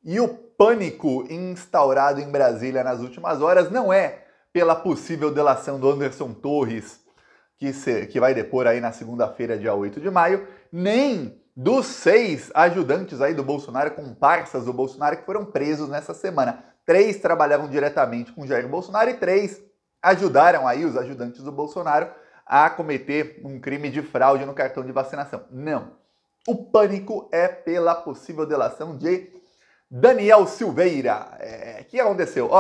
E o pânico instaurado em Brasília nas últimas horas não é pela possível delação do Anderson Torres, que vai depor aí na segunda-feira, dia 8 de maio, nem dos 6 ajudantes aí do Bolsonaro, comparsas do Bolsonaro, que foram presos nessa semana. 3 trabalhavam diretamente com Jair Bolsonaro e 3 ajudaram aí os ajudantes do Bolsonaro a cometer um crime de fraude no cartão de vacinação. Não. O pânico é pela possível delação de Daniel Silveira. O que aconteceu?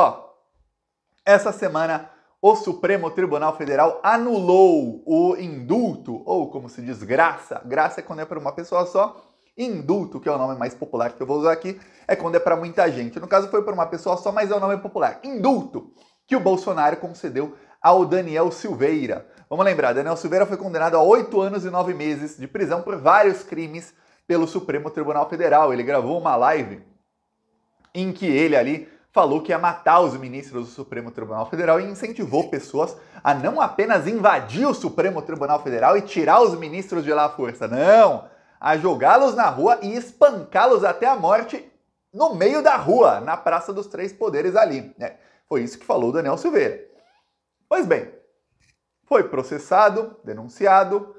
Essa semana o Supremo Tribunal Federal anulou o indulto, ou como se diz, graça. Graça é quando é para uma pessoa só. Indulto, que é o nome mais popular que eu vou usar aqui, é quando é para muita gente. No caso foi para uma pessoa só, mas é o nome popular. Indulto, que o Bolsonaro concedeu ao Daniel Silveira. Vamos lembrar, Daniel Silveira foi condenado a 8 anos e 9 meses de prisão por vários crimes pelo Supremo Tribunal Federal. Ele gravou uma live em que ele ali falou que ia matar os ministros do Supremo Tribunal Federal e incentivou pessoas a não apenas invadir o Supremo Tribunal Federal e tirar os ministros de lá à força, não, a jogá-los na rua e espancá-los até a morte no meio da rua, na Praça dos Três Poderes ali. Foi isso que falou o Daniel Silveira. Pois bem, foi processado, denunciado,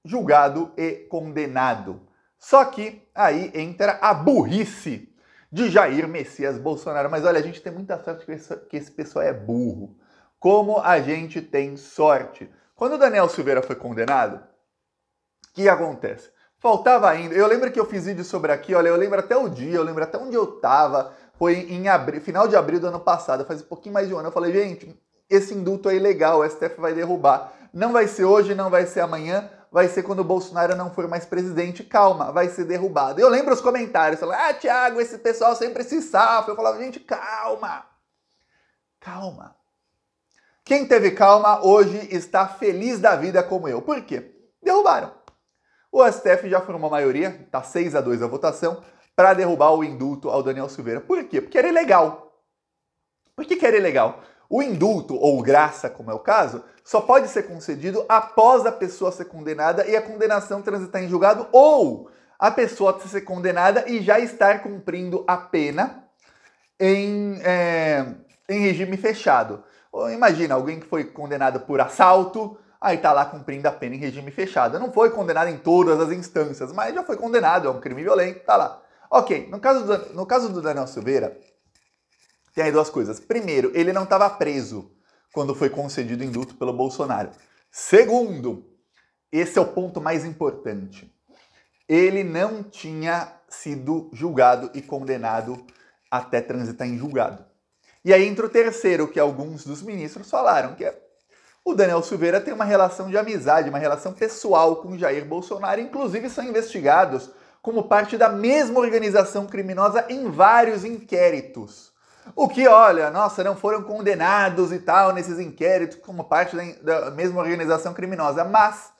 julgado e condenado. Só que aí entra a burrice de Jair Messias Bolsonaro. Mas olha, a gente tem muita sorte que esse pessoal é burro. Como a gente tem sorte. Quando o Daniel Silveira foi condenado, o que acontece? Faltava ainda... Eu lembro que eu fiz vídeo sobre aqui, olha, eu lembro até o dia, eu lembro até onde eu tava. Foi em abril, final de abril do ano passado, faz um pouquinho mais de um ano. Eu falei, gente, esse indulto é ilegal, o STF vai derrubar. Não vai ser hoje, não vai ser amanhã, vai ser quando o Bolsonaro não for mais presidente, calma, vai ser derrubado. Eu lembro os comentários, falando, Thiago, esse pessoal sempre se safa. Eu falava, gente, calma, calma. Quem teve calma hoje está feliz da vida como eu. Por quê? Derrubaram. O STF já formou maioria, está 6-2 a votação, para derrubar o indulto ao Daniel Silveira. Por quê? Porque era ilegal. Por que era ilegal? O indulto, ou graça, como é o caso, só pode ser concedido após a pessoa ser condenada e a condenação transitar em julgado, ou a pessoa ser condenada e já estar cumprindo a pena em regime fechado. Imagina, alguém que foi condenado por assalto, aí tá lá cumprindo a pena em regime fechado. Não foi condenado em todas as instâncias, mas já foi condenado, é um crime violento, tá lá. Ok, no caso do Daniel Silveira, tem aí duas coisas. Primeiro, ele não estava preso quando foi concedido o indulto pelo Bolsonaro. Segundo, esse é o ponto mais importante. Ele não tinha sido julgado e condenado até transitar em julgado. E aí entra o terceiro, que alguns dos ministros falaram, que é o Daniel Silveira tem uma relação de amizade, uma relação pessoal com Jair Bolsonaro, inclusive são investigados como parte da mesma organização criminosa em vários inquéritos. O que, olha, nossa, não foram condenados e tal nesses inquéritos como parte da mesma organização criminosa, mas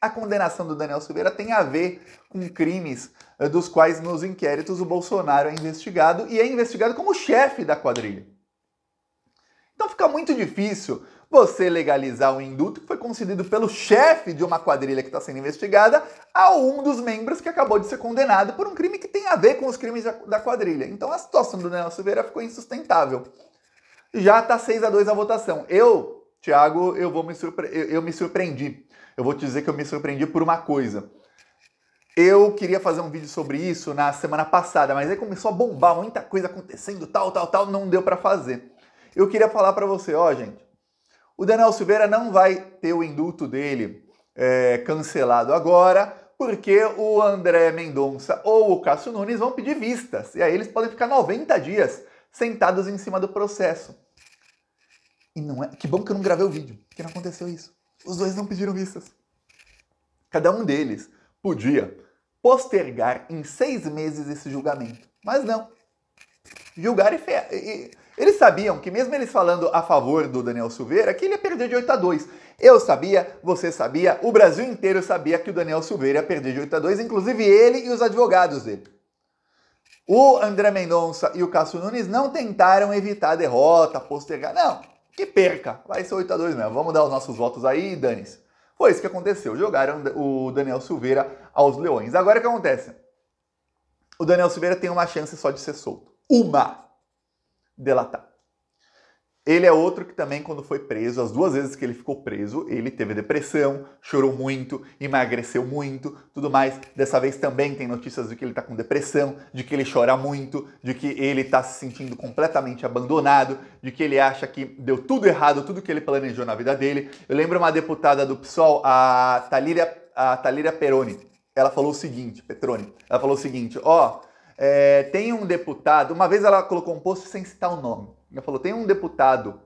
a condenação do Daniel Silveira tem a ver com crimes dos quais nos inquéritos o Bolsonaro é investigado e é investigado como chefe da quadrilha. Então fica muito difícil você legalizar um indulto que foi concedido pelo chefe de uma quadrilha que está sendo investigada a um dos membros que acabou de ser condenado por um crime que tem a ver com os crimes da quadrilha. Então a situação do Daniel Silveira ficou insustentável. Já está 6-2 a votação. Thiago, eu me surpreendi. Eu vou te dizer que eu me surpreendi por uma coisa. Eu queria fazer um vídeo sobre isso na semana passada, mas aí começou a bombar, muita coisa acontecendo, tal, não deu para fazer. Eu queria falar para você, gente, o Daniel Silveira não vai ter o indulto dele cancelado agora, porque o André Mendonça ou o Cássio Nunes vão pedir vistas. E aí eles podem ficar 90 dias sentados em cima do processo. E não é... Que bom que eu não gravei o vídeo, que não aconteceu isso. Os dois não pediram vistas. Cada um deles podia postergar em 6 meses esse julgamento. Mas não. Julgar e eles sabiam que mesmo eles falando a favor do Daniel Silveira, que ele ia perder de 8-2. Eu sabia, você sabia, o Brasil inteiro sabia que o Daniel Silveira ia perder de 8-2, inclusive ele e os advogados dele. O André Mendonça e o Cássio Nunes não tentaram evitar a derrota, postergar. Não, que perca, vai ser 8-2 mesmo. Vamos dar os nossos votos aí e dane-se. Foi isso que aconteceu, jogaram o Daniel Silveira aos leões. Agora o que acontece? o Daniel Silveira tem uma chance só de ser solto. Uma! Delatar. Ele é outro que também, quando foi preso, as 2 vezes que ele ficou preso, ele teve depressão, chorou muito, emagreceu muito, tudo mais. Dessa vez também tem notícias de que ele está com depressão, de que ele chora muito, de que ele está se sentindo completamente abandonado, de que ele acha que deu tudo errado, tudo que ele planejou na vida dele. Eu lembro uma deputada do PSOL, a Thalíria Peroni, ela falou o seguinte, ela falou o seguinte, tem um deputado, uma vez ela colocou um post sem citar o nome, ela falou, tem um deputado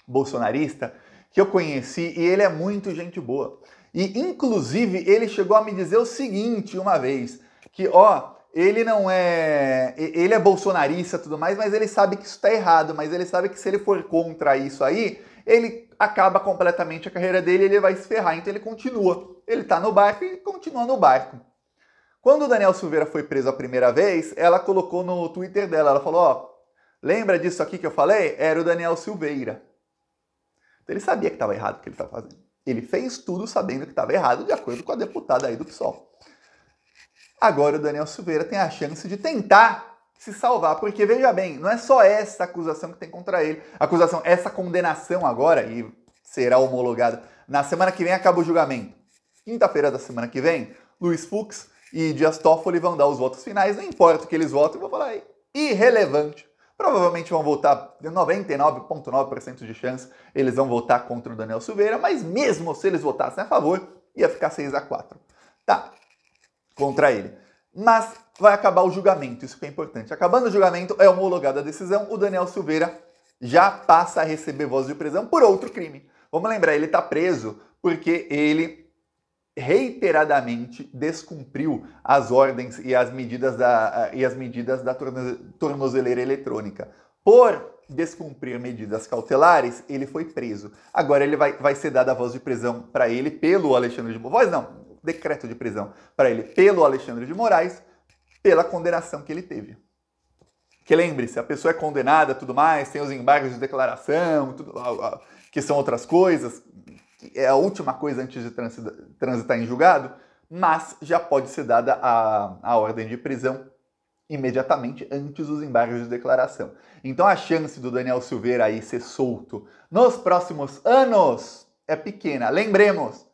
bolsonarista que eu conheci e ele é muito gente boa. E, inclusive, ele chegou a me dizer o seguinte uma vez, que, ele não é... Ele é bolsonarista e tudo mais, mas ele sabe que isso está errado, mas ele sabe que se ele for contra isso aí, ele acaba completamente a carreira dele e ele vai se ferrar, então ele continua. Ele está no barco e continua no barco. Quando o Daniel Silveira foi preso a primeira vez, ela colocou no Twitter dela, ela falou, lembra disso aqui que eu falei? Era o Daniel Silveira. Então ele sabia que estava errado o que ele estava fazendo. Ele fez tudo sabendo que estava errado, de acordo com a deputada aí do PSOL. Agora o Daniel Silveira tem a chance de tentar se salvar, porque veja bem, não é só essa acusação que tem contra ele, essa condenação agora, e será homologada. Na semana que vem acaba o julgamento. Quinta-feira da semana que vem, Luiz Fux e Dias Toffoli vão dar os votos finais, não importa o que eles votem, eu vou falar irrelevante. Provavelmente vão votar 99,9% de chance, eles vão votar contra o Daniel Silveira, mas mesmo se eles votassem a favor, ia ficar 6-4. Tá, contra ele. Mas vai acabar o julgamento, isso que é importante. Acabando o julgamento, é homologada a decisão, o Daniel Silveira já passa a receber voz de prisão por outro crime. Vamos lembrar, ele está preso porque ele reiteradamente descumpriu as ordens e as medidas da tornozeleira eletrônica. Por descumprir medidas cautelares, ele foi preso. Agora ele vai ser dada a voz de prisão para ele pelo Alexandre de Moraes, decreto de prisão para ele pelo Alexandre de Moraes, pela condenação que ele teve. Que lembre-se, a pessoa é condenada, tudo mais, tem os embargos de declaração, que são outras coisas, é a última coisa antes de transitar em julgado, mas já pode ser dada a ordem de prisão imediatamente antes dos embargos de declaração. Então a chance do Daniel Silveira aí ser solto nos próximos anos é pequena. Lembremos,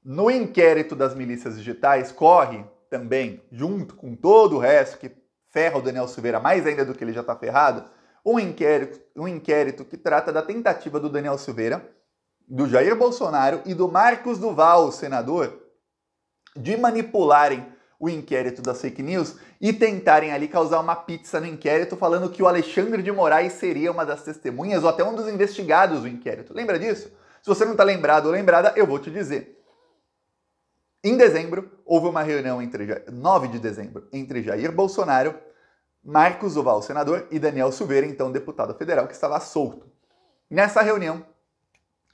no inquérito das milícias digitais corre também, junto com todo o resto que ferra o Daniel Silveira mais ainda do que ele já está ferrado, um inquérito que trata da tentativa do Daniel Silveira, do Jair Bolsonaro e do Marcos Duval, o senador, de manipularem o inquérito das fake news e tentarem ali causar uma pizza no inquérito falando que o Alexandre de Moraes seria uma das testemunhas ou até um dos investigados do inquérito. Lembra disso? Se você não está lembrado ou lembrada, eu vou te dizer. Em dezembro, houve uma reunião 9 de dezembro, entre Jair Bolsonaro, Marcos Duval, senador, e Daniel Silveira, então deputado federal, que estava solto. Nessa reunião,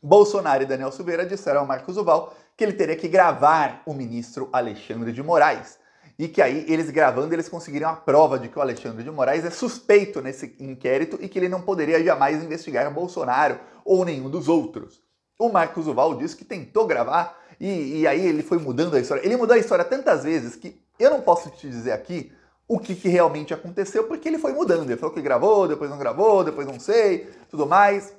Bolsonaro e Daniel Silveira disseram ao Marcos Duval que ele teria que gravar o ministro Alexandre de Moraes. E que aí, eles gravando, eles conseguiriam a prova de que o Alexandre de Moraes é suspeito nesse inquérito e que ele não poderia jamais investigar Bolsonaro ou nenhum dos outros. O Marcos Duval disse que tentou gravar e aí ele foi mudando a história. Ele mudou a história tantas vezes que eu não posso te dizer aqui o que realmente aconteceu, porque ele foi mudando. Ele falou que gravou, depois não sei, tudo mais.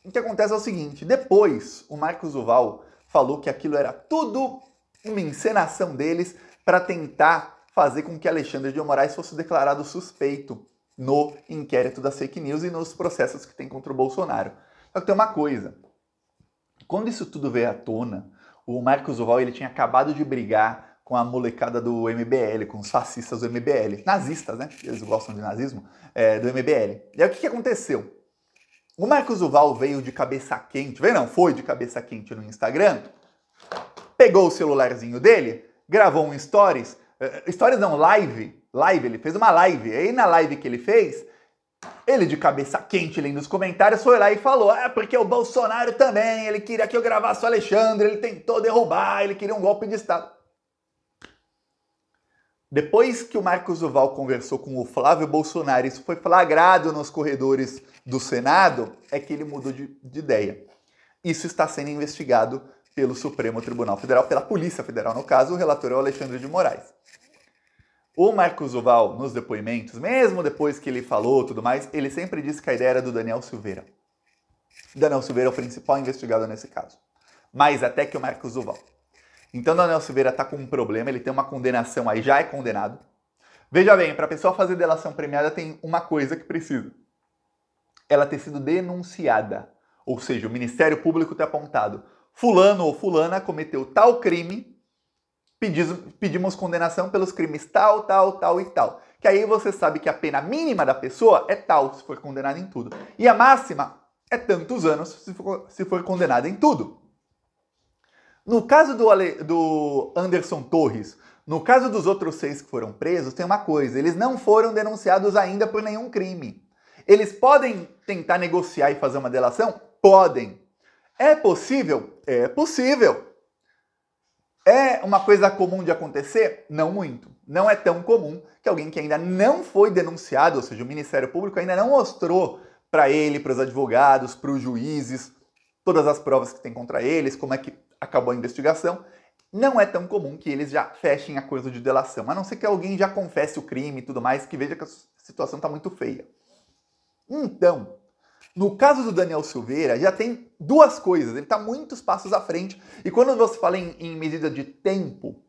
O que acontece é o seguinte, depois o Marcos Duval falou que aquilo era tudo uma encenação deles para tentar fazer com que Alexandre de Moraes fosse declarado suspeito no inquérito das fake news e nos processos que tem contra o Bolsonaro. Só que tem uma coisa, quando isso tudo veio à tona, o Marcos Duval ele tinha acabado de brigar com a molecada do MBL, com os fascistas do MBL, nazistas, né? Eles gostam de nazismo, do MBL. E aí o que aconteceu? O Marcos Duval veio de cabeça quente, foi de cabeça quente no Instagram, pegou o celularzinho dele, gravou um live, ele fez uma live, e aí na live que ele fez, ele de cabeça quente lendo os comentários foi lá e falou, porque o Bolsonaro também, ele queria que eu gravasse o Alexandre, ele tentou derrubar, ele queria um golpe de Estado. Depois que o Marcos Duval conversou com o Flávio Bolsonaro, isso foi flagrado nos corredores do Senado, é que ele mudou de ideia. Isso está sendo investigado pelo Supremo Tribunal Federal, pela Polícia Federal, no caso, o relator é o Alexandre de Moraes. O Marcos Duval, nos depoimentos, mesmo depois que ele falou tudo mais, ele sempre disse que a ideia era do Daniel Silveira. Daniel Silveira é o principal investigado nesse caso. Mais até que o Marcos Duval. Então, Daniel Silveira está com um problema, ele tem uma condenação aí, já é condenado. Veja bem, para a pessoa fazer delação premiada tem uma coisa que precisa. Ela ter sido denunciada. Ou seja, o Ministério Público ter apontado. Fulano ou fulana cometeu tal crime, pedimos condenação pelos crimes tal, tal, tal e tal. Que aí você sabe que a pena mínima da pessoa é tal, se for condenada em tudo. E a máxima é tantos anos, se for condenada em tudo. No caso do Anderson Torres, no caso dos outros 6 que foram presos, tem uma coisa, eles não foram denunciados ainda por nenhum crime. Eles podem tentar negociar e fazer uma delação? Podem. É possível? É possível. É uma coisa comum de acontecer? Não muito. Não é tão comum que alguém que ainda não foi denunciado, ou seja, o Ministério Público ainda não mostrou para ele, para os advogados, para os juízes, todas as provas que tem contra eles, como é que acabou a investigação, não é tão comum que eles já fechem acordo de delação, a não ser que alguém já confesse o crime e tudo mais, que veja que a situação está muito feia. Então, no caso do Daniel Silveira, já tem duas coisas, ele está muitos passos à frente, e quando você fala em medida de tempo,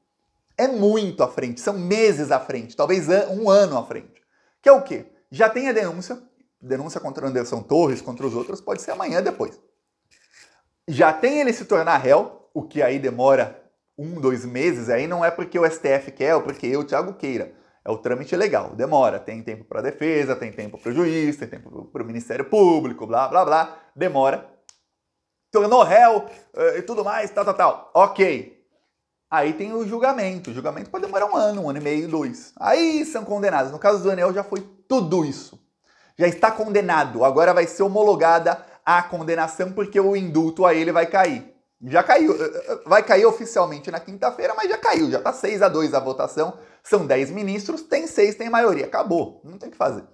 é muito à frente, são meses à frente, talvez um ano à frente. Que é o quê? Já tem a denúncia contra o Anderson Torres, contra os outros, pode ser amanhã depois. Já tem ele se tornar réu, o que aí demora 1, 2 meses, aí não é porque o STF quer ou porque eu, Thiago, queira. É o trâmite legal, demora. Tem tempo para a defesa, tem tempo para o juiz, tem tempo para o Ministério Público, blá, blá, blá. Demora. Tornou réu e tudo mais, tal, tal, tal. Ok. Aí tem o julgamento. O julgamento pode demorar 1 ano, 1 ano e meio, 2. Aí são condenados. No caso do Daniel já foi tudo isso. Já está condenado. Agora vai ser homologada a condenação porque o indulto a ele vai cair. Já caiu. Vai cair oficialmente na quinta-feira, mas já caiu. Já está 6-2 a votação. São 10 ministros, tem 6, tem maioria. Acabou. Não tem o que fazer.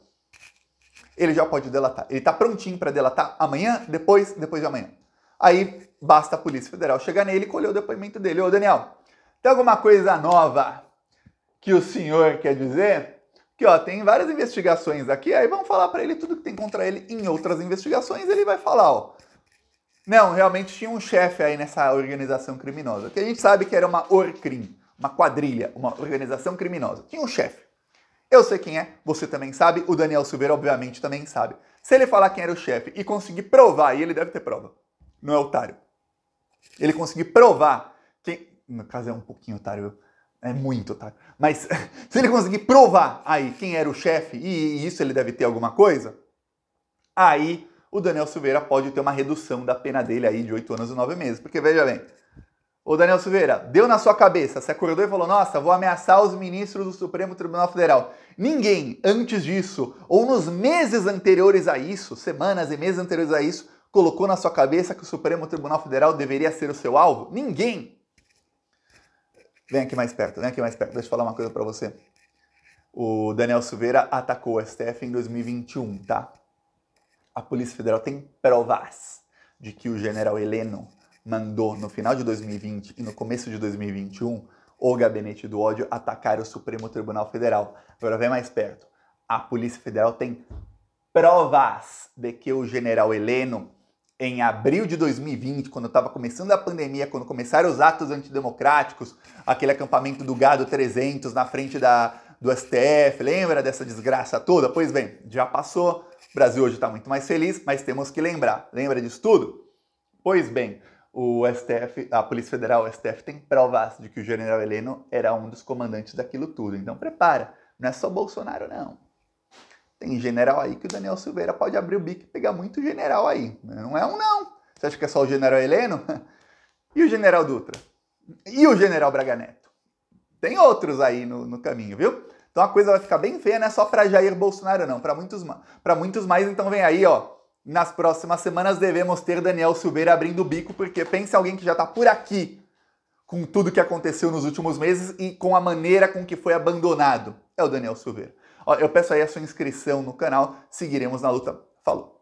Ele já pode delatar. Ele está prontinho para delatar amanhã, depois de amanhã. Aí basta a Polícia Federal chegar nele e colher o depoimento dele. Ô, Daniel, tem alguma coisa nova que o senhor quer dizer? Que ó, tem várias investigações aqui, aí vamos falar para ele tudo que tem contra ele em outras investigações, ele vai falar, ó. Não, realmente tinha um chefe aí nessa organização criminosa, que a gente sabe que era uma Orcrim, uma quadrilha, uma organização criminosa. Tinha um chefe. Eu sei quem é, você também sabe, o Daniel Silveira obviamente também sabe. Se ele falar quem era o chefe e conseguir provar, e ele deve ter prova, não é otário. Ele conseguir provar quem... No caso é um pouquinho otário, viu? É muito otário. Mas se ele conseguir provar aí quem era o chefe, e isso ele deve ter alguma coisa, aí o Daniel Silveira pode ter uma redução da pena dele aí de 8 anos e 9 meses. Porque veja bem, o Daniel Silveira deu na sua cabeça, se acordou e falou, nossa, vou ameaçar os ministros do Supremo Tribunal Federal. Ninguém antes disso, ou nos meses anteriores a isso, semanas e meses anteriores a isso, colocou na sua cabeça que o Supremo Tribunal Federal deveria ser o seu alvo? Ninguém. Vem aqui mais perto, deixa eu falar uma coisa pra você. O Daniel Silveira atacou o STF em 2021, tá? A Polícia Federal tem provas de que o general Heleno mandou, no final de 2020 e no começo de 2021, o Gabinete do Ódio atacar o Supremo Tribunal Federal. Agora vem mais perto. A Polícia Federal tem provas de que o general Heleno, em abril de 2020, quando estava começando a pandemia, quando começaram os atos antidemocráticos, aquele acampamento do Gado 300 na frente do STF, lembra dessa desgraça toda? Pois bem, já passou, o Brasil hoje está muito mais feliz, mas temos que lembrar. Lembra disso tudo? Pois bem, o STF, a Polícia Federal, o STF, tem provas de que o general Heleno era um dos comandantes daquilo tudo. Então prepara, não é só Bolsonaro não. Tem general aí que o Daniel Silveira pode abrir o bico e pegar muito general aí. Não é um não. Você acha que é só o general Heleno? E o general Dutra? E o general Braga Neto? Tem outros aí no caminho, viu? Então a coisa vai ficar bem feia, não é só para Jair Bolsonaro não, para muitos mais. Então vem aí, ó. Nas próximas semanas devemos ter Daniel Silveira abrindo o bico, porque pensa alguém que já tá por aqui com tudo que aconteceu nos últimos meses e com a maneira com que foi abandonado. É o Daniel Silveira. Ó, eu peço aí a sua inscrição no canal, seguiremos na luta. Falou!